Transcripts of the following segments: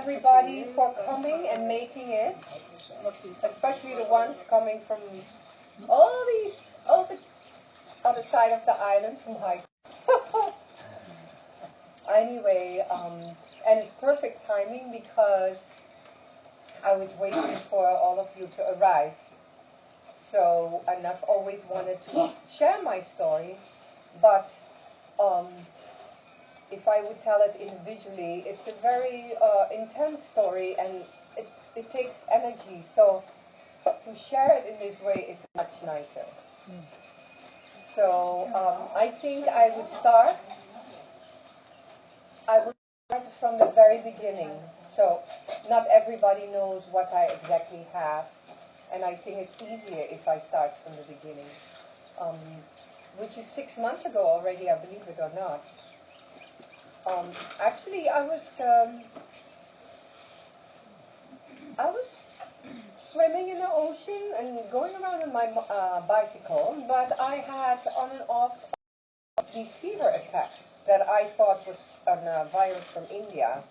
everybody for coming and making it, especially the ones coming from all the other side of the island from Hawaii. Anyway, and it's perfect timing because I was waiting for all of you to arrive. So, and I've always wanted to share my story, but if I would tell it individually, it's a very intense story, and it takes energy. So, to share it in this way is much nicer. So, I think I would start. I would start from the very beginning. So, not everybody knows what I exactly have, and I think it's easier if I start from the beginning, which is 6 months ago already, I believe it or not. Actually, I was swimming in the ocean and going around on my bicycle, but I had on and off these fever attacks that I thought was a virus from India,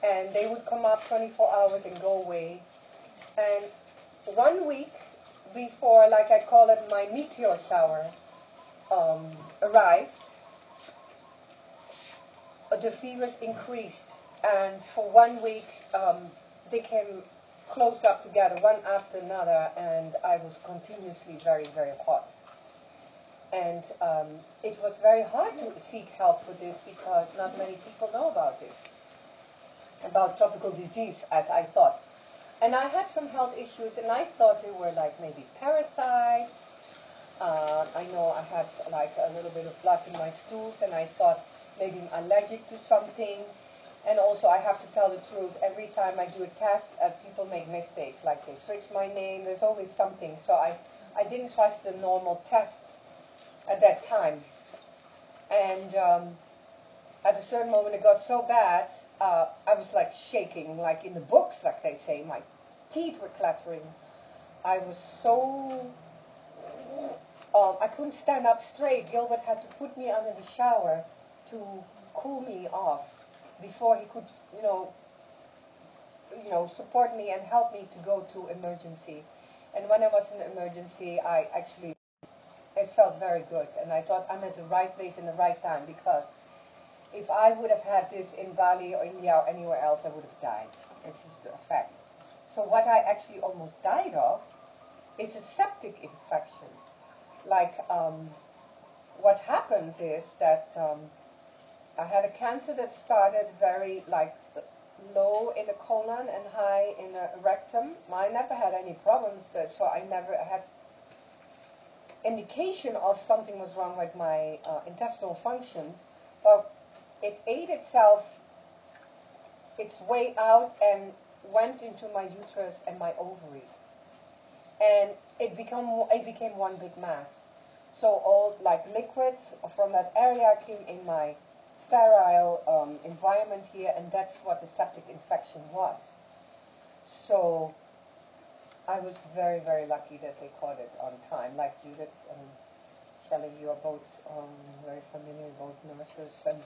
and they would come up 24 hours and go away. And 1 week before, like I call it, my meteor shower arrived, the fevers increased, and for 1 week they came close up together, one after another, and I was continuously very, very hot. And it was very hard to seek help for this because not many people know about this, about tropical disease, as I thought. And I had some health issues, and I thought they were like maybe parasites. I know I had like a little bit of blood in my stools, and I thought maybe I'm allergic to something. And also, I have to tell the truth, every time I do a test, people make mistakes, like they switch my name, there's always something. So I didn't trust the normal tests at that time. And at a certain moment, it got so bad, I was like shaking, like in the books, like they say, my teeth were clattering. I was so, I couldn't stand up straight. Gilbert had to put me under the shower to cool me off before he could, support me and help me to go to emergency. And when I was in emergency, it felt very good. And I thought I'm at the right place in the right time, because if I would have had this in Bali or India or anywhere else, I would have died. It's just a fact. So what I actually almost died of is a septic infection. Like, what happened is that I had a cancer that started very low in the colon and high in the rectum. I never had any problems, so I never had indication of something was wrong with my intestinal functions. But it ate its way out and went into my uterus and my ovaries, and it became one big mass. So all like liquids from that area came in my sterile environment here, and that's what the septic infection was. So I was very, very lucky that they caught it on time. Like Judith and Shelley, you are both very familiar, both nurses, and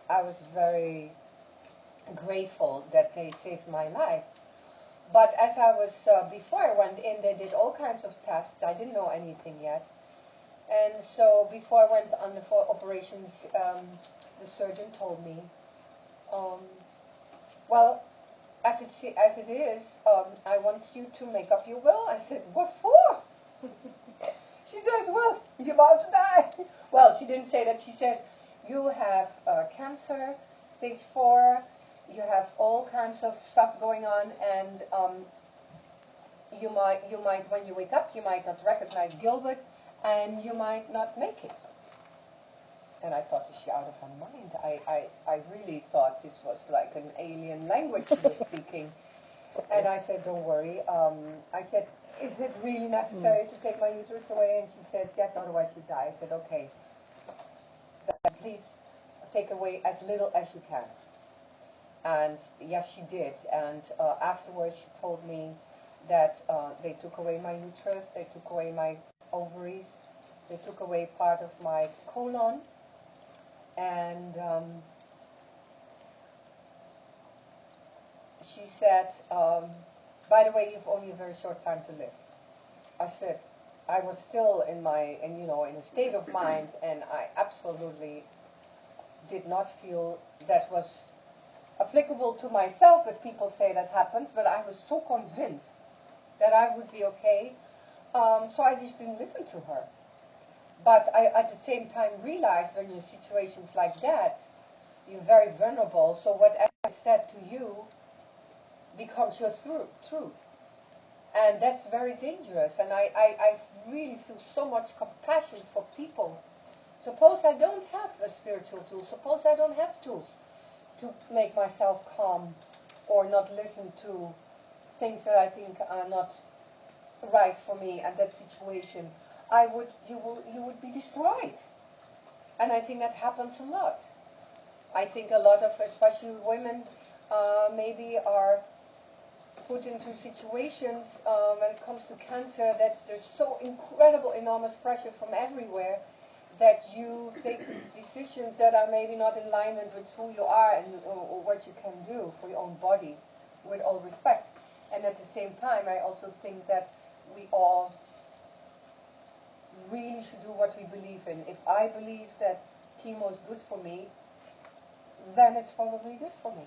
I was very grateful that they saved my life. But as I was, before I went in, they did all kinds of tests. I didn't know anything yet. And so before I went under for operations, the surgeon told me, well, as it is, I want you to make up your will. I said, what for? She says, well, you're about to die. Well, she didn't say that. She says, you have cancer, stage 4, you have all kinds of stuff going on, and you might, when you wake up, you might not recognize Gilbert, and you might not make it. And I thought, is she out of her mind? I really thought this was like an alien language she was speaking. And I said, don't worry. I said, is it really necessary to take my uterus away? And she says, yes, otherwise you die. I said, okay. Then please take away as little as you can. And yes, she did. And afterwards, she told me that they took away my uterus, they took away my ovaries, they took away part of my colon, and she said, by the way, you've only a very short time to live. I said, I was still in in a state of mind, and I absolutely did not feel that was applicable to myself, but people say that happens, but I was so convinced that I would be okay, so I just didn't listen to her. But I, at the same time, realized when you're in situations like that, you're very vulnerable, so whatever is said to you becomes your truth. And that's very dangerous, and I really feel so much compassion for people. Suppose I don't have a spiritual tool, suppose I don't have tools to make myself calm or not listen to things that I think are not right for me and that situation, you would be destroyed. And I think that happens a lot. I think a lot of, especially women, maybe are put into situations when it comes to cancer that there's so incredible, enormous pressure from everywhere that you take decisions that are maybe not in alignment with who you are and or what you can do for your own body, with all respect. And at the same time, I also think that we all really should do what we believe in. If I believe that chemo is good for me, then it's probably good for me.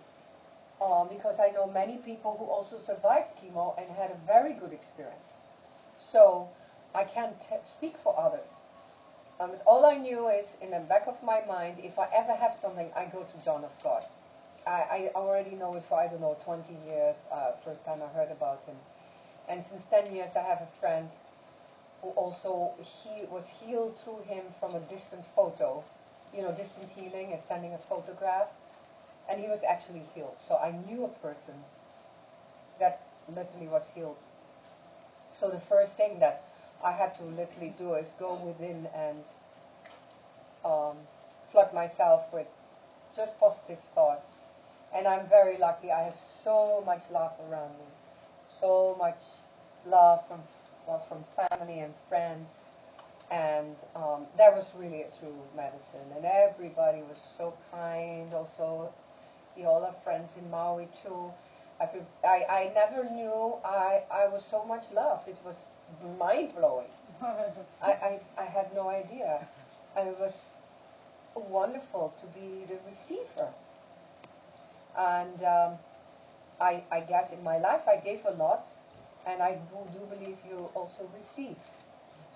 Because I know many people who also survived chemo and had a very good experience. So I can't speak for others. But all I knew is, in the back of my mind, if I ever have something, I go to John of God. I already know it for, 20 years, first time I heard about him. And since 10 years, I have a friend who also was healed through him from a distant photo. You know, distant healing is sending a photograph. And he was actually healed. So I knew a person that literally was healed. So the first thing that I had to literally do is go within and flood myself with just positive thoughts. And I'm very lucky. I have so much love around me. So much love from family and friends. And that was really a true medicine. And everybody was so kind. Also, all our friends in Maui too. I never knew I was so much loved. It was mind-blowing. I had no idea. And it was wonderful to be the receiver. And I guess in my life I gave a lot, and I do believe you also receive.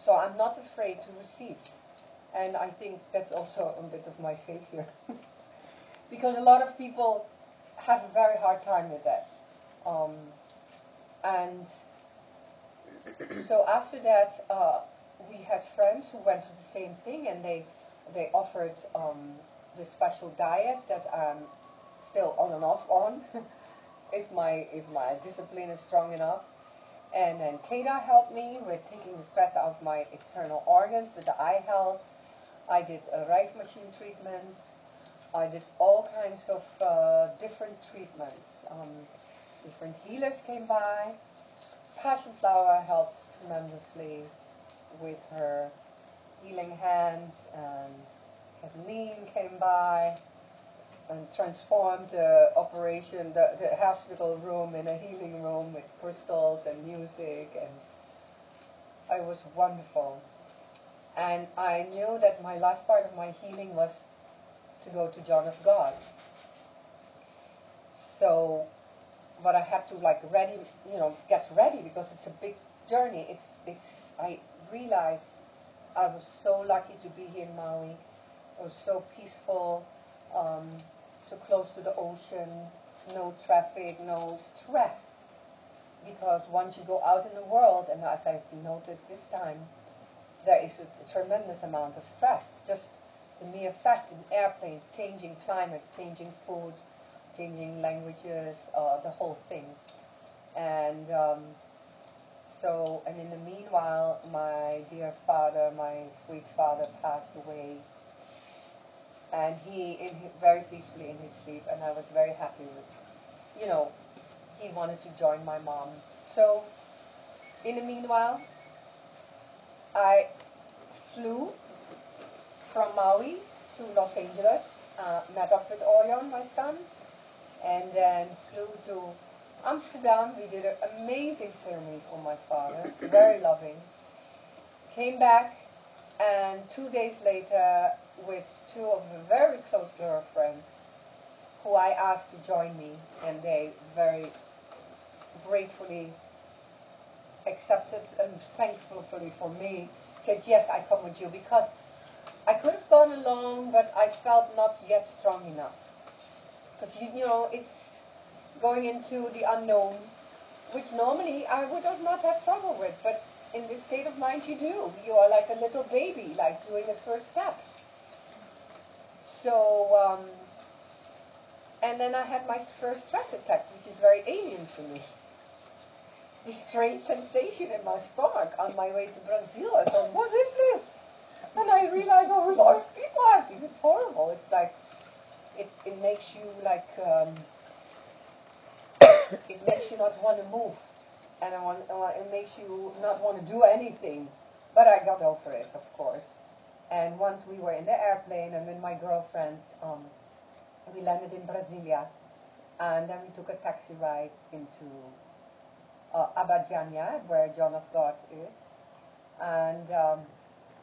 So I'm not afraid to receive. And I think that's also a bit of my savior. Because a lot of people have a very hard time with that. And so after that, we had friends who went through the same thing, and they offered this special diet that I'm still on and off on, if my discipline is strong enough. And then Aida helped me with taking the stress out of my internal organs with the eye health. I did right machine treatments. I did all kinds of different treatments. Different healers came by. Passion Flower helped tremendously with her healing hands, and Kathleen came by and transformed the operation, the hospital room in a healing room with crystals and music, and it was wonderful. And I knew that my last part of my healing was to go to John of God. So, but I had to get ready, because it's a big journey. I realized I was so lucky to be here in Maui. It was so peaceful, so close to the ocean, no traffic, no stress. Because once you go out in the world, and as I've noticed this time, there is a tremendous amount of stress. Just the mere fact in airplanes, changing climates, changing food, changing languages, the whole thing. And and in the meanwhile, my dear father, my sweet father, passed away. And very peacefully in his sleep, and I was very happy with, he wanted to join my mom. So, in the meanwhile, I flew from Maui to Los Angeles, met up with Orion, my son, and then flew to Amsterdam, we did an amazing ceremony for my father, very loving. Came back, and 2 days later, with two of the very close girlfriends, who I asked to join me, and they very gratefully accepted and thankfully for me said, yes, I come with you, because I could have gone along, but I felt not yet strong enough. Because, it's going into the unknown, which normally I would not have trouble with, but in this state of mind you do. You are like a little baby, like doing the first steps. So, and then I had my first stress attack, which is very alien to me. This strange sensation in my stomach on my way to Brazil. I thought, what is this? And I realized, a lot of people have this. It's horrible. It's like, it makes you like, it makes you not want to move. And it makes you not want to do anything. But I got over it, of course. And once we were in the airplane, and with my girlfriends, we landed in Brasilia. And then we took a taxi ride into Abadjania, where John of God is. And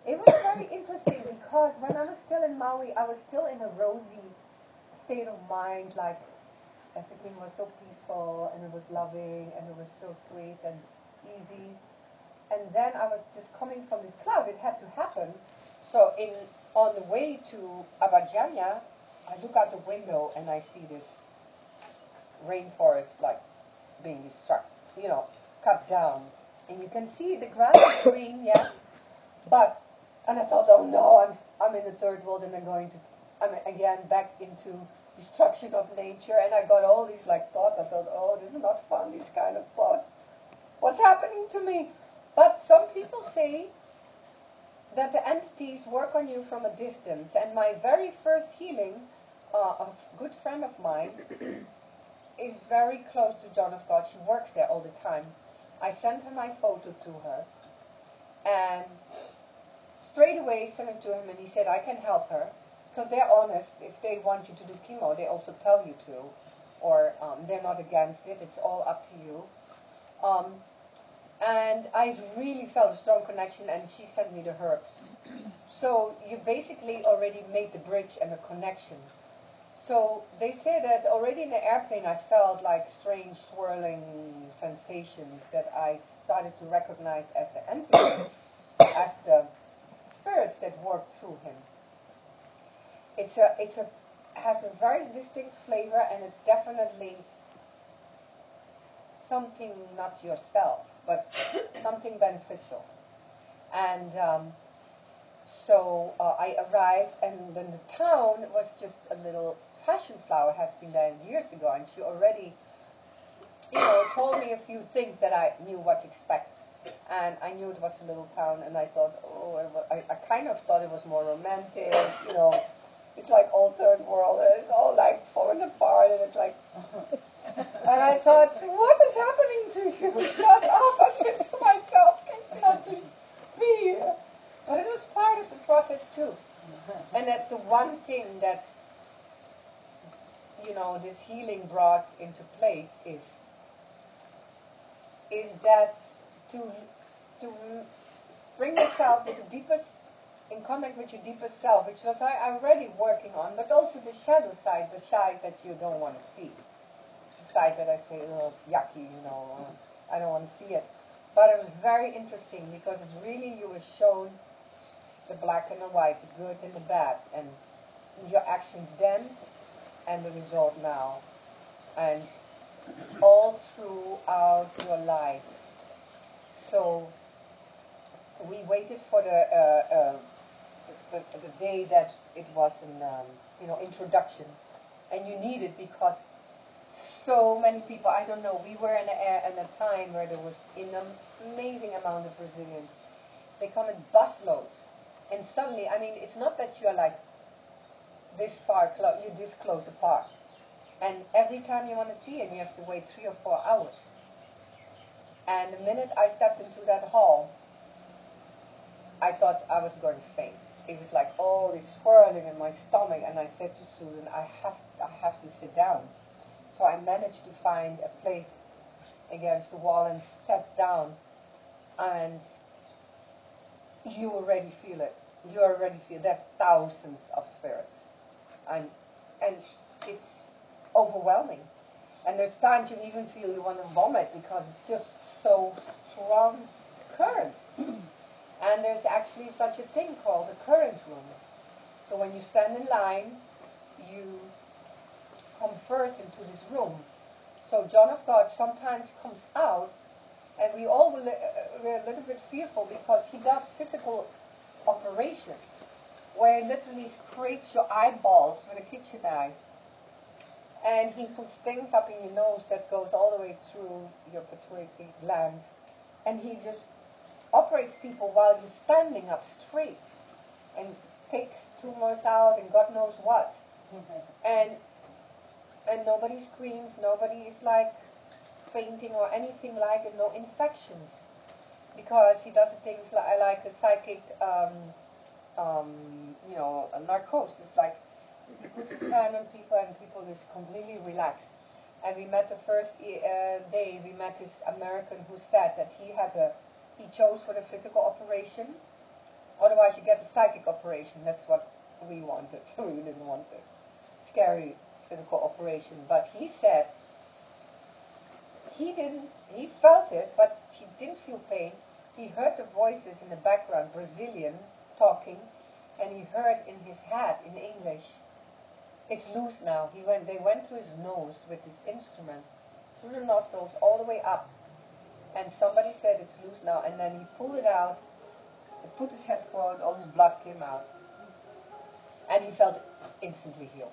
it was very interesting, because when I was still in Maui, I was still in a rosy state of mind, like everything was so peaceful, and it was loving, and it was so sweet and easy. And then I was just coming from this cloud. It had to happen. So on the way to Abadjania, I look out the window and I see this rainforest like being cut down. And you can see the grass is green, yes. And I thought, oh no, I'm in the third world, and I'm again back into destruction of nature. And I got all these thoughts. I thought, oh, this is not fun, these kind of thoughts. What's happening to me? But some people say that the entities work on you from a distance. And my very first healing, a good friend of mine, is very close to John of God. She works there all the time. I sent her my photo to her, and straight away sent it to him, and he said, I can help her, because they're honest. If they want you to do chemo, they also tell you to, or they're not against it. It's all up to you. And I really felt a strong connection, and she sent me the herbs. So you basically already made the bridge and a connection. So they say that already in the airplane I felt like strange swirling sensations that I started to recognize as the entities, as the spirits that work through him. It has a very distinct flavor, and it's definitely something not yourself, but something beneficial. And so I arrived, and then the town was just a little passion flower, has been there years ago, and she already, told me a few things that I knew what to expect. And I knew it was a little town, and I thought, I kind of thought it was more romantic, it's like old third world, and it's all like falling apart, and it's like, and I thought, what is happening to you? Shut up, I said to myself, can you not just be here? But it was part of the process too. And that's the one thing that, this healing brought into place is that to bring yourself with in contact with your deepest self, which was I already working on, but also the shadow side, the side that you don't want to see. The side that I say, oh, it's yucky, I don't want to see it. But it was very interesting, because it's really, you were shown the black and the white, the good and the bad, and your actions then and the result now, and all throughout your life. So we waited for the day that it was an introduction, and you need it, because so many people, I don't know, we were in a time where there was an amazing amount of Brazilians. They come in busloads, and suddenly, it's not that you're like this far, you're this close apart, and every time you want to see it, you have to wait 3 or 4 hours. And the minute I stepped into that hall, I thought I was going to faint. It was like all this swirling in my stomach, and I said to Susan, I have to sit down. So I managed to find a place against the wall and sat down, and you already feel it. You already feel there's thousands of spirits, and it's overwhelming. And there's times you even feel you want to vomit because it's just so strong current. And there's actually such a thing called a current room. So when you stand in line, you come first into this room. So John of God sometimes comes out, and we all were a little bit fearful because he does physical operations where he literally scrapes your eyeballs with a kitchen knife. And he puts things up in your nose that goes all the way through your pituitary glands. And he just operates people while you're standing up straight and takes tumors out and God knows what. And nobody screams, nobody is like fainting or anything like it, no infections. Because he does things like a psychic, a narcosis, like he puts his hand on people and people just completely relax. And we met the first day, we met this American who said that he chose for the physical operation. Otherwise you get the psychic operation. That's what we wanted. We didn't want the scary physical operation. But he said he felt it, but he didn't feel pain. He heard the voices in the background, Brazilian, talking, and he heard in his head, in English, it's loose now. They went through his nose with this instrument, through the nostrils, all the way up. And somebody said it's loose now, and then he pulled it out, he put his head forward, all his blood came out. And he felt instantly healed.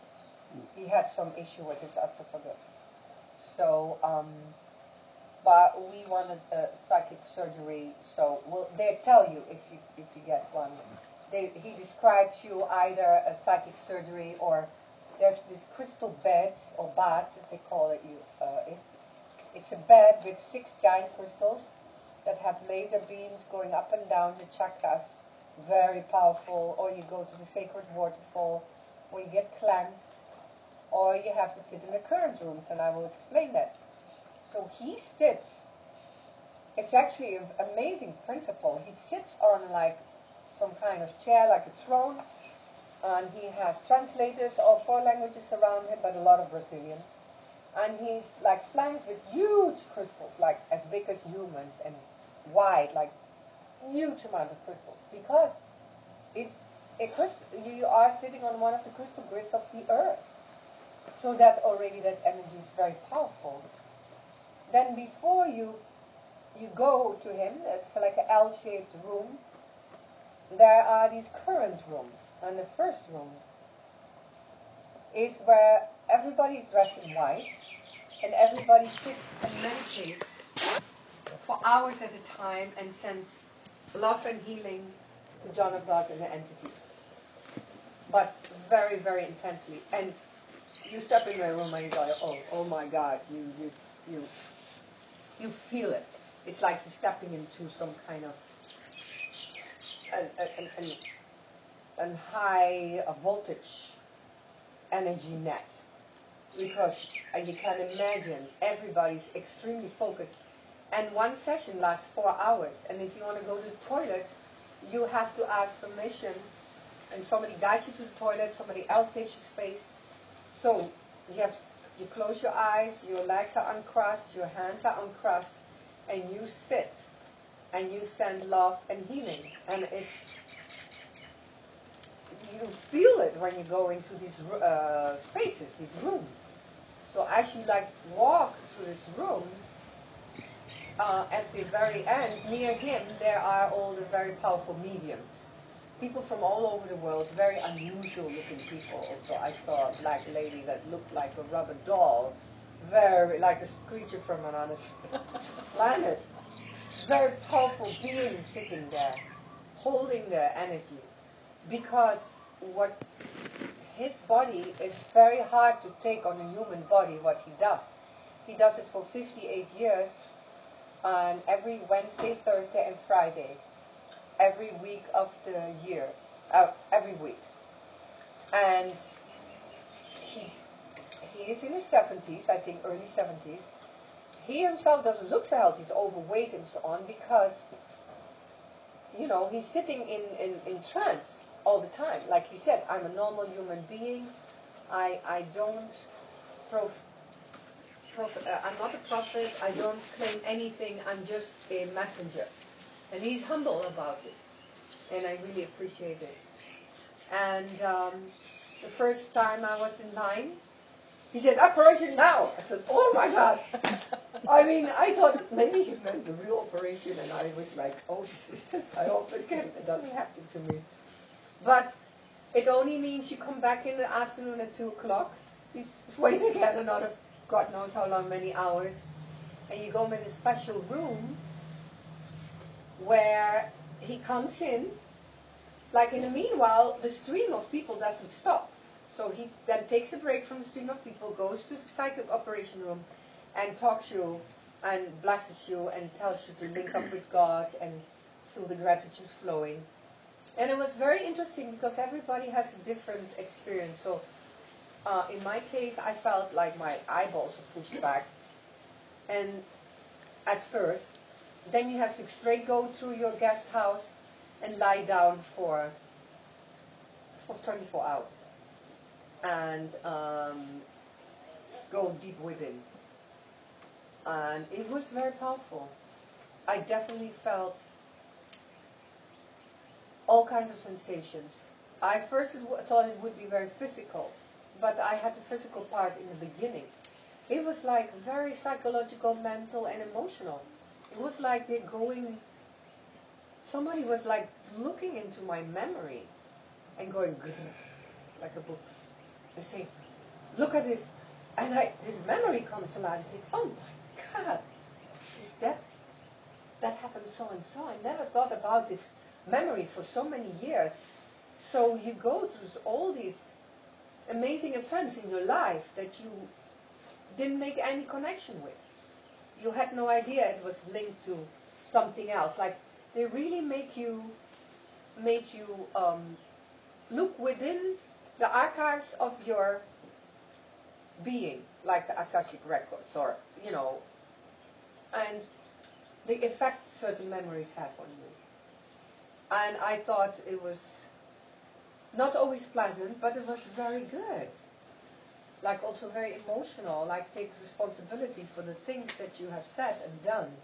He had some issue with his esophagus. So, but we wanted a psychic surgery, so they tell you if you get one. He describes you either a psychic surgery or there's these crystal beds, or baths as they call it. It's a bed with 6 giant crystals that have laser beams going up and down the chakras, very powerful. Or you go to the sacred waterfall where you get cleansed, or you have to sit in the current rooms, and I will explain that. So he sits, it's actually an amazing principle. He sits on like some kind of chair, like a throne, and he has translators, all 4 languages around him, but a lot of Brazilian. And he's like flanked with huge crystals, like as big as humans, and wide, like huge amount of crystals, because you are sitting on one of the crystal grids of the earth. So that already, that energy is very powerful. Then before you go to him, it's like an L-shaped room, there are these current rooms. And the first room is where everybody is dressed in white, and everybody sits and meditates for hours at a time and sends love and healing to John of God and the entities. But very, very intensely. And you step in the room and you go, oh my God, you feel it. It's like you're stepping into some kind of an high voltage energy net, because you can imagine everybody's extremely focused, and one session lasts 4 hours, and if you want to go to the toilet you have to ask permission, and somebody guides you to the toilet, somebody else takes your space. So you close your eyes, your legs are uncrossed, your hands are uncrossed, and you sit and you send love and healing, and you feel it when you go into these spaces, these rooms. So as you walk through these rooms, at the very end, near him, there are all the very powerful mediums. People from all over the world, very unusual looking people. Also, I saw a black lady that looked like a rubber doll, very like a creature from another planet. Very powerful beings sitting there, holding their energy. Because what his body is very hard to take on a human body, what he does. He does it for 58 years, and every Wednesday, Thursday, and Friday, every week of the year, every week. And he is in his 70s, I think early 70s. he himself doesn't look so healthy. He's overweight and so on because, he's sitting in trance all the time. Like he said, I'm a normal human being. I don't, I'm not a prophet. I don't claim anything. I'm just a messenger. And he's humble about this. And I really appreciate it. And the first time I was in line, he said, operation now. I said, oh my God. I mean, I thought maybe he meant the real operation, and I was like, oh shit, I hope it doesn't happen to me. But it only means you come back in the afternoon at 2 o'clock. He's waiting again another, God knows how long, many hours. And you go in a special room where he comes in. Like in the meanwhile, the stream of people doesn't stop. So he then takes a break from the stream of people, goes to the psychic operation room, and talks you and blesses you and tells you to link up with God and feel the gratitude flowing. And it was very interesting because everybody has a different experience. So in my case, I felt like my eyeballs were pushed back. And at first, then you have to straight go through your guest house and lie down for 24 hours. And go deep within. And it was very powerful. I definitely felt all kinds of sensations. I first thought it would be very physical, but I had the physical part in the beginning. It was like very psychological, mental, and emotional. It was like somebody was like looking into my memory and going, like a book, and saying, look at this. And this memory comes alive. I think, oh my God, is that happened so and so? I never thought about this memory for so many years. So you go through all these amazing events in your life that you didn't make any connection with. You had no idea it was linked to something else. Like they really made you look within the archives of your being, like the Akashic records, or and the effect certain memories have on you. And I thought it was not always pleasant, but it was very good. Like also very emotional, like take responsibility for the things that you have said and done.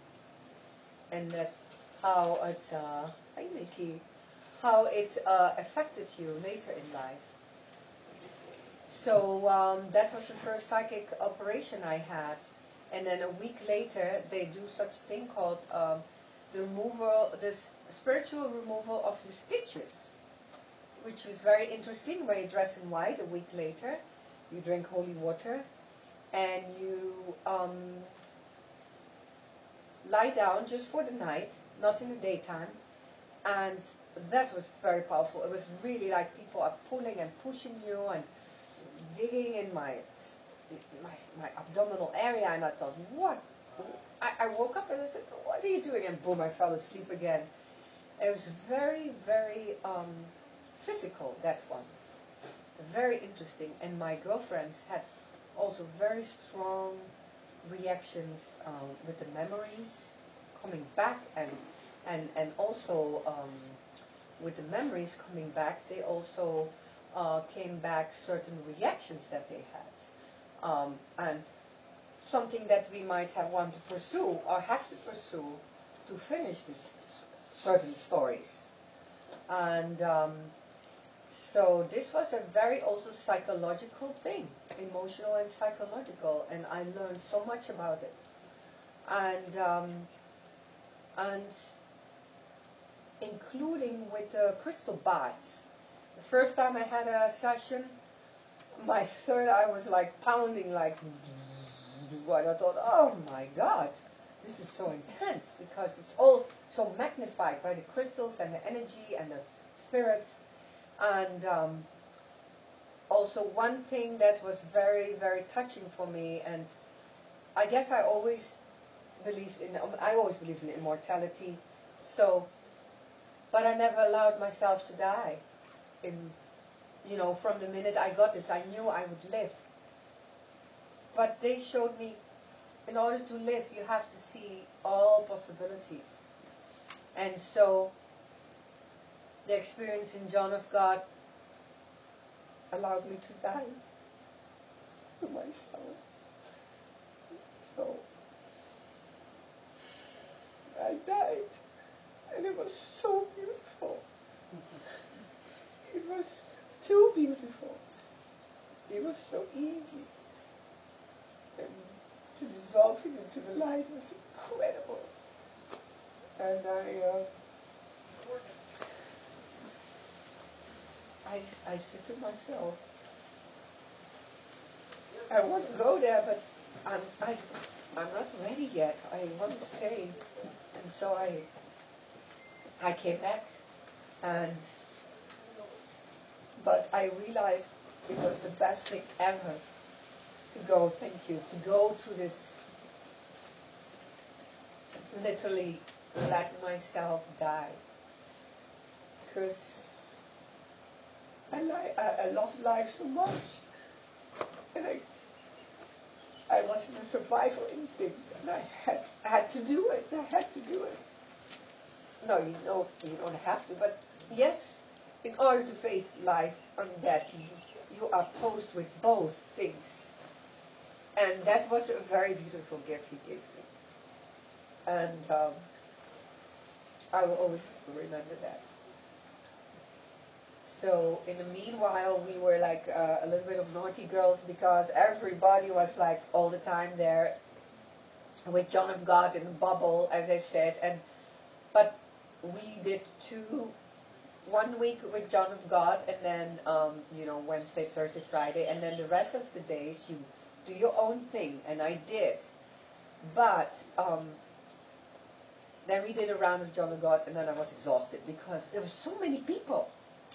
And that how it affected you later in life. So that was the first psychic operation I had. And then a week later, they do such a thing called the spiritual removal of your stitches, which was very interesting. Where you dress in white, a week later, you drink holy water, and you lie down just for the night, not in the daytime. And that was very powerful. It was really like people are pulling and pushing you and digging in my abdominal area, and I thought, what? I woke up and I said, what are you doing? And boom, I fell asleep again. It was very, very physical, that one. Very interesting. And my girlfriends had also very strong reactions with the memories coming back, and also with the memories coming back, they also came back certain reactions that they had. And something that we might have wanted to pursue or have to pursue to finish these certain stories. And so this was a very also psychological thing, emotional and psychological, and I learned so much about it. And including with the crystal baths. The first time I had a session, my third eye was like pounding, like, what I thought, oh my God, this is so intense, because it's all so magnified by the crystals and the energy and the spirits. And also one thing that was very, very touching for me, and I guess I always believed in immortality, but I never allowed myself to die. From the minute I got this, I knew I would live. But they showed me in order to live, you have to see all possibilities. And so the experience in John of God allowed me to die to myself. So I died, and it was so beautiful. It was too beautiful. It was so easy. And to dissolve it into the light was incredible. And I said to myself, I want to go there, but I'm not ready yet. I want to stay. And so I came back, but I realized it was the best thing ever to go, to go to this, literally let myself die. Because I love life so much. And I was in a survival instinct, and I had to do it. I had to do it. No, you don't have to, but yes, in order to face life and death, you are posed with both things. And that was a very beautiful gift he gave me. And I will always remember that. So in the meanwhile, we were like a little bit of naughty girls, because everybody was like all the time there with John of God in the bubble, as I said. But we did 1 week with John of God, and then Wednesday, Thursday, Friday, and then the rest of the days you do your own thing, and I did. But then we did a round of John of God, and then I was exhausted because there were so many people.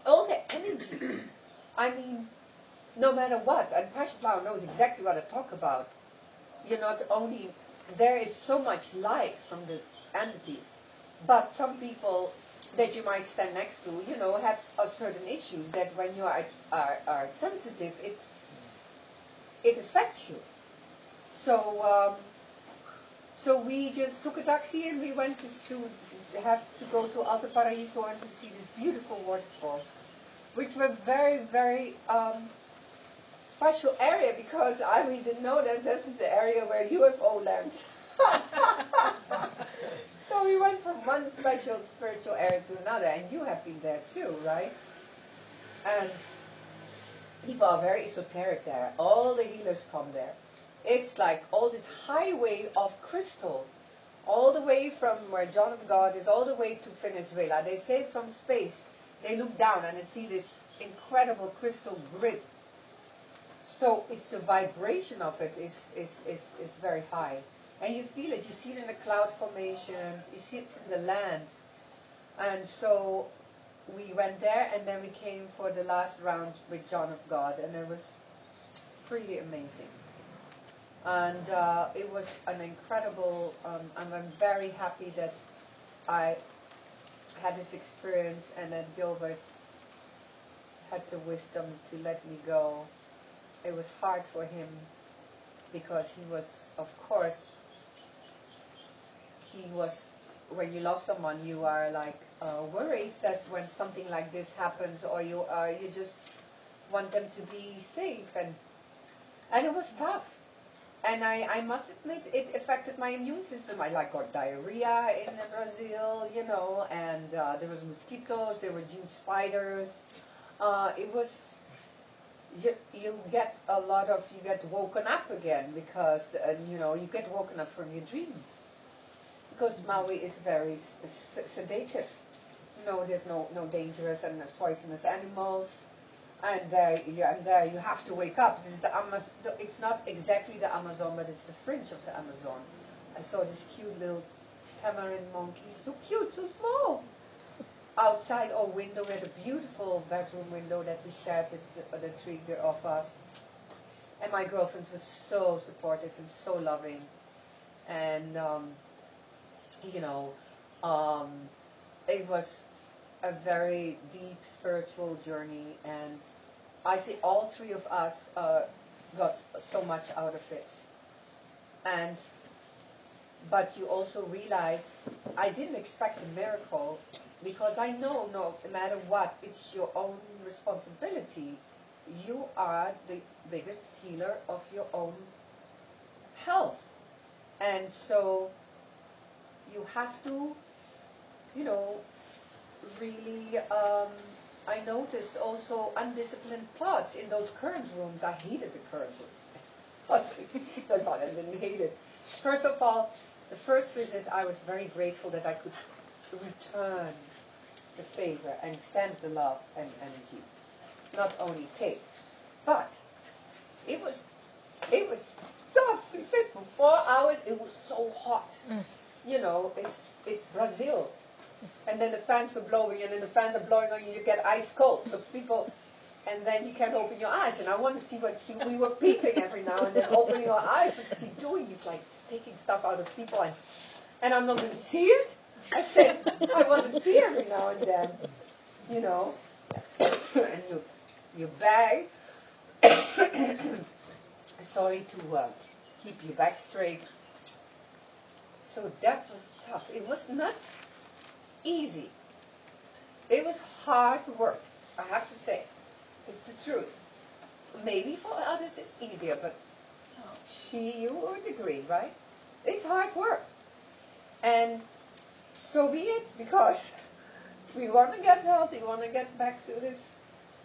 All the energies. I mean, no matter what, and Pashplau knows exactly what I talk about. You're not only, there is so much light from the entities, but some people that you might stand next to, have certain issues that when you are sensitive, it affects you. So we just took a taxi and we went to go to Alto Paraíso and to see this beautiful waterfalls, which were very, very special area, because I really didn't know that this is the area where UFO lands. So we went from one special spiritual area to another, and you have been there too, right? And people are very esoteric there. All the healers come there. It's like all this highway of crystal, all the way from where John of God is, all the way to Venezuela. They say from space, they look down and they see this incredible crystal grid. So it's the vibration of it is very high. And you feel it. You see it in the cloud formations. You see it in the land. And so we went there, and then we came for the last round with John of God, and it was pretty amazing. And it was an incredible, and I'm very happy that I had this experience, and that Gilbert had the wisdom to let me go. It was hard for him, because he was, of course, when you love someone, you are like worried that when something like this happens, or you just want them to be safe, and it was tough. And I must admit, it affected my immune system. I got diarrhea in Brazil, and there was mosquitoes, there were huge spiders. It was, you get woken up again, because, you get woken up from your dream. Because Maui is very sedative. There's no dangerous and poisonous animals. And there you have to wake up. This is it's not exactly the Amazon, but it's the fringe of the Amazon. I saw this cute little tamarin monkey, so cute, so small. Outside our window, we had a beautiful bedroom window that we shared with the three of us. And my girlfriend was so supportive and so loving. And, it was a very deep spiritual journey, and I think all three of us got so much out of it. And but you also realize I didn't expect a miracle, because I know no matter what, it's your own responsibility. You are the biggest healer of your own health. And so you have to, really, I noticed also undisciplined thoughts in those current rooms. I hated the current rooms. That's not, I didn't hate it. First of all, the first visit, I was very grateful that I could return the favor and extend the love and energy, not only take. But it was tough to sit for 4 hours. It was so hot. It's Brazil. And then the fans are blowing, and then the fans are blowing on you, you get ice cold. So people, and then you can't open your eyes. And I want to see we were peeping every now and then, opening your eyes. What's he doing? He's like taking stuff out of people. And I'm not going to see it. I said, I want to see every now and then, and your bag. Sorry to keep your back straight. So that was tough. It was not easy. It was hard work, I have to say. It's the truth. Maybe for others it's easier, but you would agree, right? It's hard work. And so be it, because we want to get healthy, we want to get back to this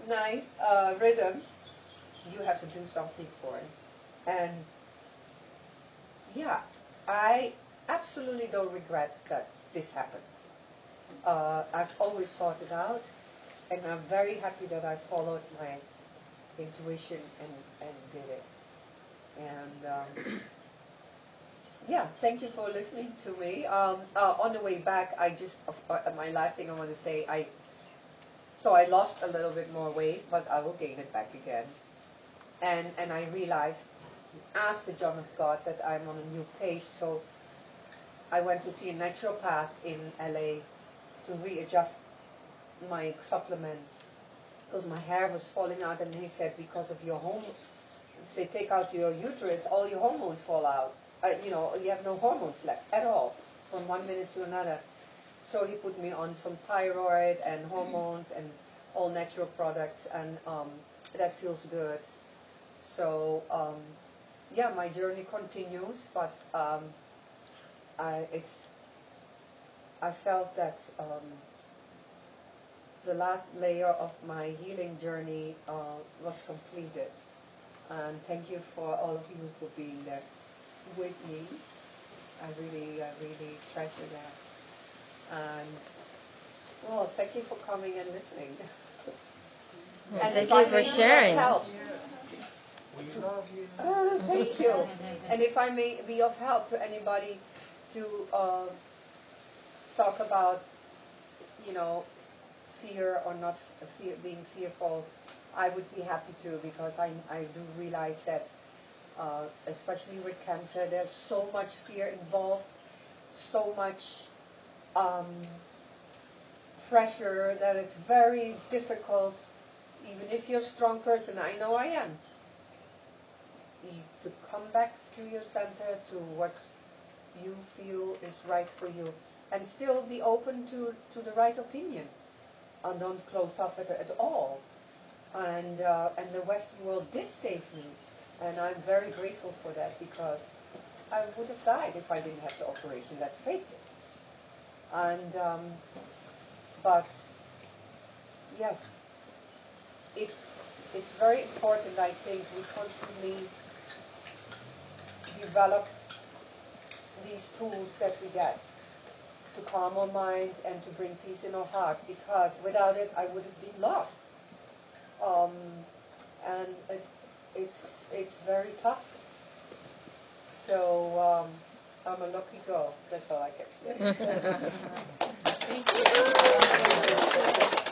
nice rhythm. You have to do something for it. And yeah, I absolutely don't regret that this happened. I've always thought it out, and I'm very happy that I followed my intuition and did it. And yeah, thank you for listening to me. On the way back, my last thing I want to say, I lost a little bit more weight, but I will gain it back again. And I realized after John of God that I'm on a new pace, so I went to see a naturopath in LA to readjust my supplements, because my hair was falling out, and he said because of your hormones, if they take out your uterus, all your hormones fall out. You have no hormones left at all from 1 minute to another. So he put me on some thyroid and hormones and all natural products, and that feels good. So yeah, my journey continues, but I felt that the last layer of my healing journey was completed. And thank you for all of you for being there with me. I really treasure that. And well, thank you for coming and listening. Well, and thank you for sharing. We love you. Thank you. And if I may be of help to anybody to talk about, fear or not being fearful, I would be happy to, because I do realize that, especially with cancer, there's so much fear involved, so much pressure that it's very difficult, even if you're a strong person, I know I am, to come back to your center, to what you feel is right for you, and still be open to the right opinion, and don't close off at all. And the Western world did save me, and I'm very grateful for that, because I would have died if I didn't have the operation, let's face it. And but yes, it's very important, I think, we constantly develop these tools that we get to calm our minds and to bring peace in our hearts, because without it I would have been lost. And it's very tough. So I'm a lucky girl. That's all I can say. Thank you.